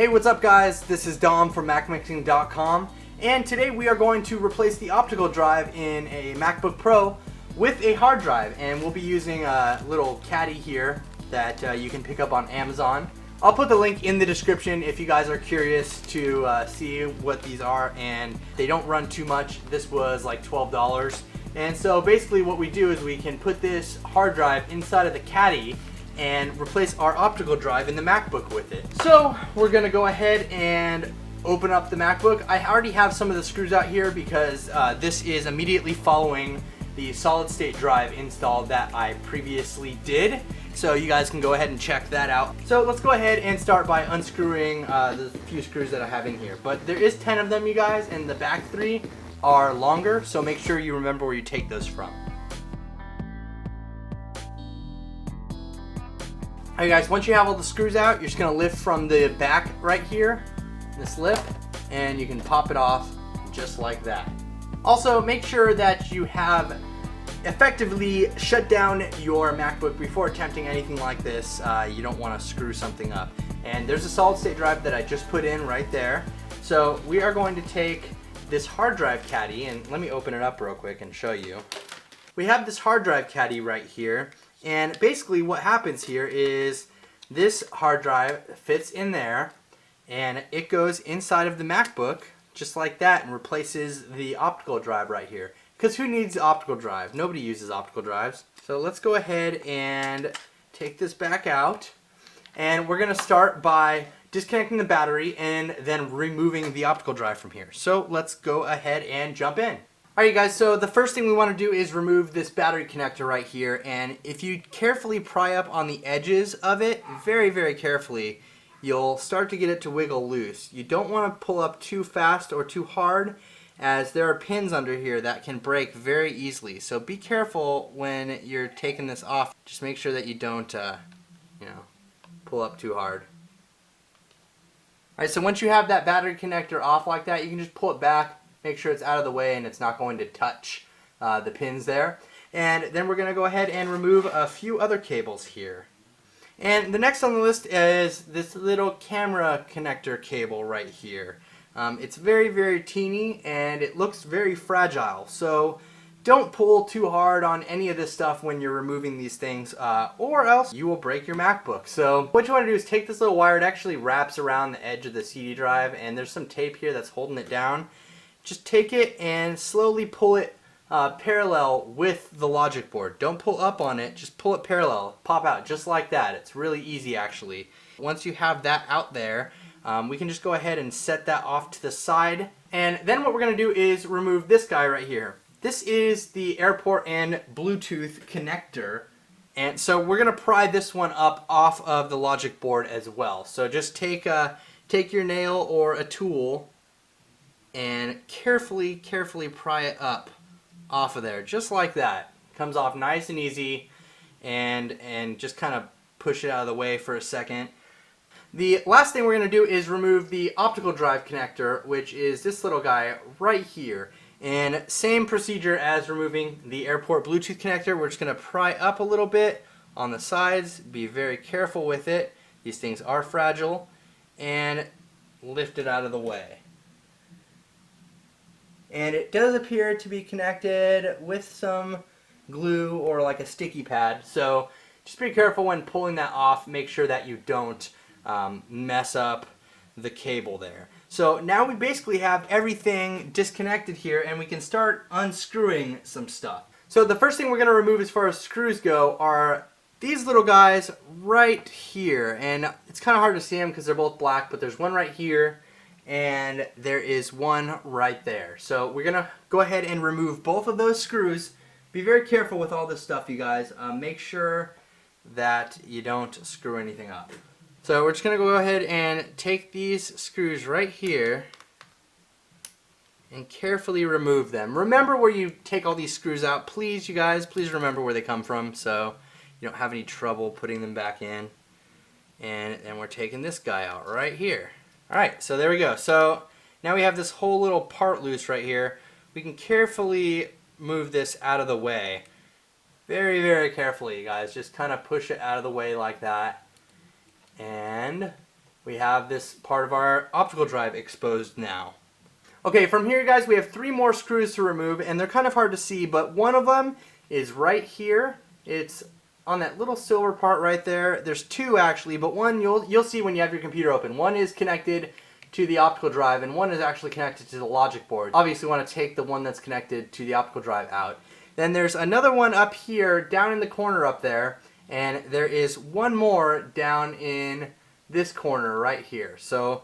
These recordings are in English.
Hey, what's up guys? This is Dom from MacMixing.com, and today we are going to replace the optical drive in a MacBook Pro with a hard drive, and we'll be using a little caddy here that you can pick up on Amazon. I'll put the link in the description if you guys are curious to see what these are, and they don't run too much. This was like $12. And so basically what we do is we can put this hard drive inside of the caddy and replace our optical drive in the MacBook with it. So we're gonna go ahead and open up the MacBook. I already have some of the screws out here because this is immediately following the solid state drive install that I previously did. So you guys can go ahead and check that out. So let's go ahead and start by unscrewing the few screws that I have in here. But there is 10 of them, you guys, and the back 3 are longer, so make sure you remember where you take those from. Alright guys, once you have all the screws out, you're just going to lift from the back right here, this lip, and you can pop it off just like that. Also, make sure that you have effectively shut down your MacBook before attempting anything like this. You don't want to screw something up. And there's a solid state drive that I just put in right there. So we are going to take this hard drive caddy, and let me open it up real quick and show you. We have this hard drive caddy right here. And basically what happens here is this hard drive fits in there and it goes inside of the MacBook just like that and replaces the optical drive right here. Because who needs optical drive? Nobody uses optical drives. So let's go ahead and take this back out, and we're going to start by disconnecting the battery and then removing the optical drive from here. So let's go ahead and jump in. Alright guys, so the first thing we want to do is remove this battery connector right here, and if you carefully pry up on the edges of it, very carefully, you'll start to get it to wiggle loose. You don't want to pull up too fast or too hard, as there are pins under here that can break very easily. So be careful when you're taking this off. Just make sure that you don't, pull up too hard. Alright, so once you have that battery connector off like that, you can just pull it back. Make sure it's out of the way and it's not going to touch the pins there. And then we're going to go ahead and remove a few other cables here. And the next on the list is this little camera connector cable right here. It's very teeny and it looks very fragile. So don't pull too hard on any of this stuff when you're removing these things, or else you will break your MacBook. So what you want to do is take this little wire. It actually wraps around the edge of the CD drive, and there's some tape here that's holding it down. Just take it and slowly pull it parallel with the logic board. Don't pull up on it, just pull it parallel. Pop out just like that. It's really easy actually. Once you have that out there, we can just go ahead and set that off to the side. And then what we're going to do is remove this guy right here. This is the airport and Bluetooth connector. And so we're going to pry this one up off of the logic board as well. So just take your nail or a tool and carefully pry it up off of there, just like that. Comes off nice and easy, and just kind of push it out of the way for a second. The last thing we're going to do is remove the optical drive connector, which is this little guy right here. And same procedure as removing the airport Bluetooth connector. We're just going to pry up a little bit on the sides, be very careful with it. These things are fragile, and lift it out of the way. And it does appear to be connected with some glue or like a sticky pad. So just be careful when pulling that off. Make sure that you don't mess up the cable there. So now we basically have everything disconnected here, and we can start unscrewing some stuff. So the first thing we're going to remove as far as screws go are these little guys right here. And it's kind of hard to see them because they're both black, but there's one right here. And there is one right there. So we're going to go ahead and remove both of those screws. Be very careful with all this stuff, you guys. Make sure that you don't screw anything up. So we're just going to go ahead and take these screws right here and carefully remove them. Remember where you take all these screws out. Please, you guys, please remember where they come from so you don't have any trouble putting them back in. And then we're taking this guy out right here. Alright, so there we go. So now we have this whole little part loose right here. We can carefully move this out of the way. Very carefully, you guys. Just kind of push it out of the way like that. And we have this part of our optical drive exposed now. Okay, from here guys, we have 3 more screws to remove, and they're kind of hard to see, but one of them is right here. It's on that little silver part right there. There's 2 actually, but one you'll see when you have your computer open. One is connected to the optical drive, and one is actually connected to the logic board. Obviously, you want to take the one that's connected to the optical drive out. Then there's another one up here, down in the corner up there, and there is one more down in this corner right here. So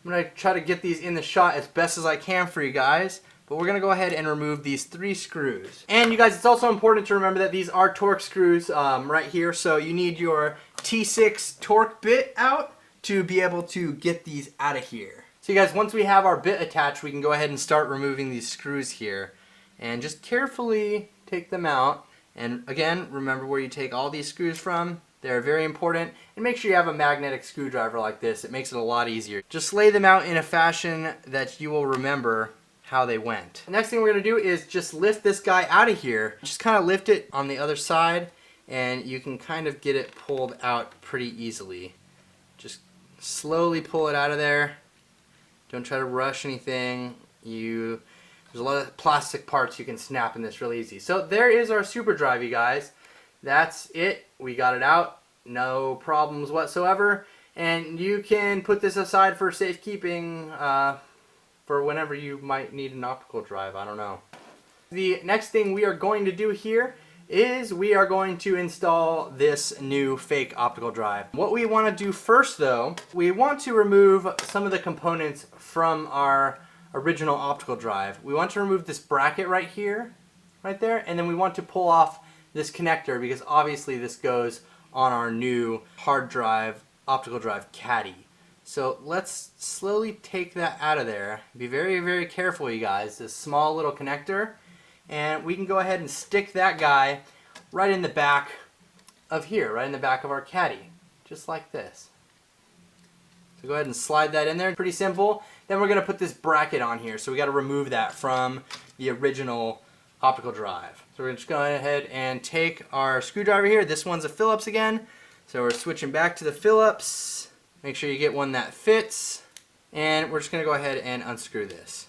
I'm going to try to get these in the shot as best as I can for you guys, but we're going to go ahead and remove these 3 screws. And you guys, it's also important to remember that these are torque screws right here, so you need your T6 torque bit out to be able to get these out of here. So you guys, once we have our bit attached, we can go ahead and start removing these screws here. And just carefully take them out. And again, remember where you take all these screws from. They're very important, and make sure you have a magnetic screwdriver like this. It makes it a lot easier. Just lay them out in a fashion that you will remember how they went. The next thing we're going to do is just lift this guy out of here. Just kind of lift it on the other side, and you can kind of get it pulled out pretty easily. Just slowly pull it out of there. Don't try to rush anything. There's a lot of plastic parts you can snap in this really easy. So there is our super drive, you guys. That's it. We got it out. No problems whatsoever. And you can put this aside for safekeeping for whenever you might need an optical drive. I don't know. The next thing we are going to do here is we are going to install this new fake optical drive. What we want to do first though, we want to remove some of the components from our original optical drive. We want to remove this bracket right here, right there, and then we want to pull off this connector because obviously this goes on our new hard drive, optical drive caddy. So let's slowly take that out of there. Be very, very careful, you guys. This small little connector. And we can go ahead and stick that guy right in the back of here, right in the back of our caddy, just like this. So go ahead and slide that in there. Pretty simple. Then we're going to put this bracket on here. So we got to remove that from the original optical drive. So we're just going ahead and take our screwdriver here. This one's a Phillips again. So we're switching back to the Phillips. Make sure you get one that fits. And we're just going to go ahead and unscrew this.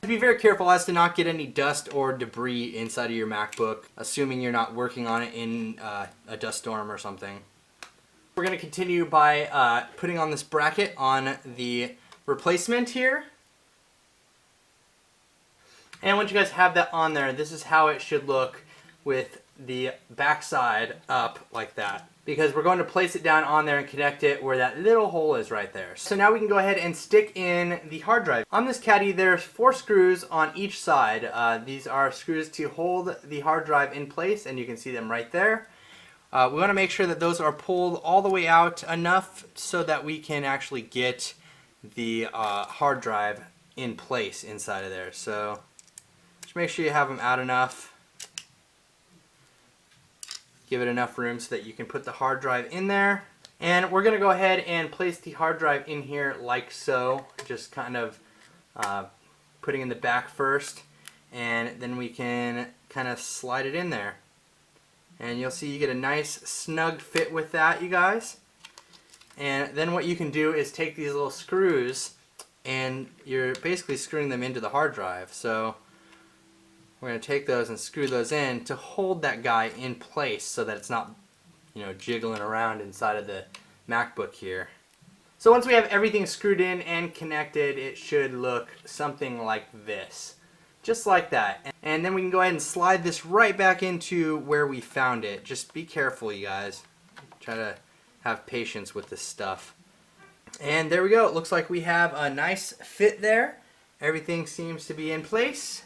Be very careful as to not get any dust or debris inside of your MacBook, assuming you're not working on it in a dust storm or something. We're going to continue by putting on this bracket on the replacement here. And once you guys have that on there, this is how it should look with the backside up like that. Because we're going to place it down on there and connect it where that little hole is right there. So now we can go ahead and stick in the hard drive. On this caddy, there's 4 screws on each side. These are screws to hold the hard drive in place, and you can see them right there. We want to make sure that those are pulled all the way out enough so that we can actually get the hard drive in place inside of there. So just make sure you have them out enough. Give it enough room so that you can put the hard drive in there. And we're going to go ahead and place the hard drive in here like so. Just kind of putting in the back first. And then we can kind of slide it in there. And you'll see you get a nice snug fit with that, you guys. And then what you can do is take these little screws and you're basically screwing them into the hard drive. So we're going to take those and screw those in to hold that guy in place so that it's not, jiggling around inside of the MacBook here. So once we have everything screwed in and connected, it should look something like this. Just like that. And then we can go ahead and slide this right back into where we found it. Just be careful, you guys. Try to have patience with this stuff. And there we go. It looks like we have a nice fit there. Everything seems to be in place.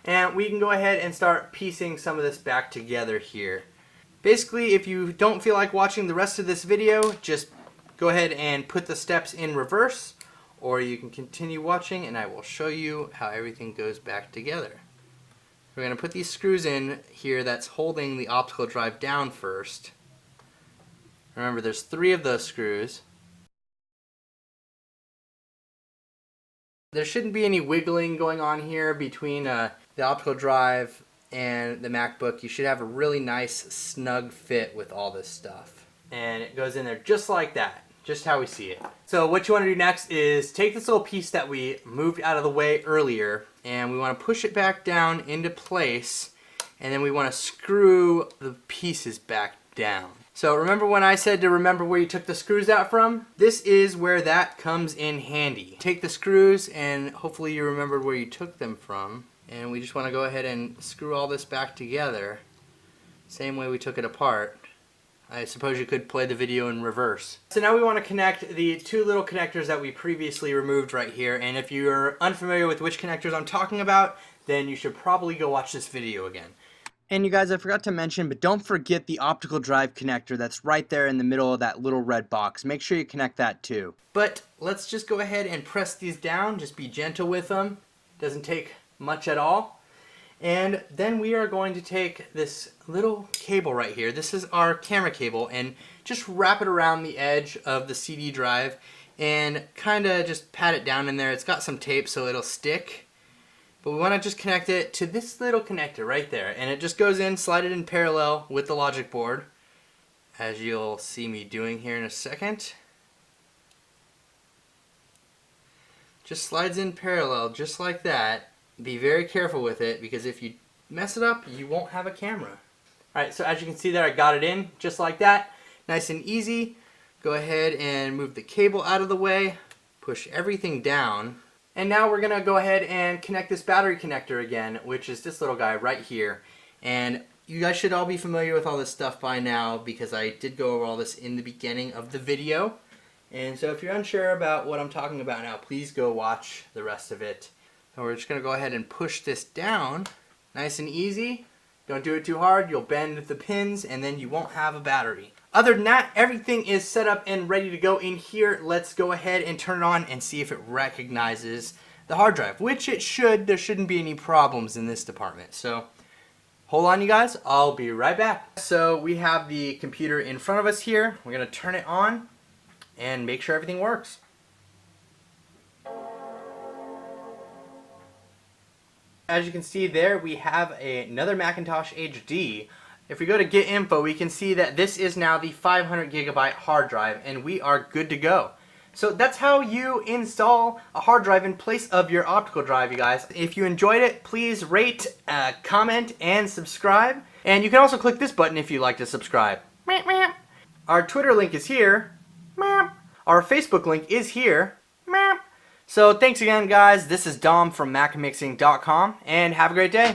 And we can go ahead and start piecing some of this back together here. Basically, if you don't feel like watching the rest of this video, just go ahead and put the steps in reverse, or you can continue watching and I will show you how everything goes back together. We're going to put these screws in here that's holding the optical drive down first. Remember, there's 3 of those screws. There shouldn't be any wiggling going on here between the optical drive and the MacBook. You should have a really nice snug fit with all this stuff. And it goes in there just like that. just how we see it. So what you want to do next is take this little piece that we moved out of the way earlier, and we want to push it back down into place, and then we want to screw the pieces back down. So remember when I said to remember where you took the screws out from? This is where that comes in handy. Take the screws, and hopefully you remembered where you took them from, and we just want to go ahead and screw all this back together, same way we took it apart. I suppose you could play the video in reverse. So now we want to connect the two little connectors that we previously removed right here, and if you're unfamiliar with which connectors I'm talking about, then you should probably go watch this video again. And you guys, I forgot to mention, but don't forget the optical drive connector that's right there in the middle of that little red box. Make sure you connect that too. But let's just go ahead and press these down. Just be gentle with them. Doesn't take much at all. And then we are going to take this little cable right here. This is our camera cable, and just wrap it around the edge of the CD drive and kind of just pat it down in there. It's got some tape so it'll stick. But we want to just connect it to this little connector right there. And it just goes in, slide it in parallel with the logic board, as you'll see me doing here in a second. Just slides in parallel just like that. Be very careful with it, because if you mess it up, you won't have a camera. Alright, so as you can see there, I got it in just like that. Nice and easy. Go ahead and move the cable out of the way. Push everything down. And now we're going to go ahead and connect this battery connector again, which is this little guy right here. And you guys should all be familiar with all this stuff by now, because I did go over all this in the beginning of the video. And so if you're unsure about what I'm talking about now, please go watch the rest of it. And we're just going to go ahead and push this down, nice and easy. Don't do it too hard, you'll bend the pins and then you won't have a battery. Other than that, everything is set up and ready to go in here. Let's go ahead and turn it on and see if it recognizes the hard drive, which it should. There shouldn't be any problems in this department. So hold on, you guys, I'll be right back. So we have the computer in front of us here. We're going to turn it on and make sure everything works. As you can see there, we have another Macintosh HD. If we go to Get Info, we can see that this is now the 500 gigabyte hard drive, and we are good to go. So that's how you install a hard drive in place of your optical drive, you guys. If you enjoyed it, please rate, comment, and subscribe. And you can also click this button if you'd like to subscribe. Our Twitter link is here. Our Facebook link is here. So thanks again, guys. This is Dom from MacMixing.com, and have a great day.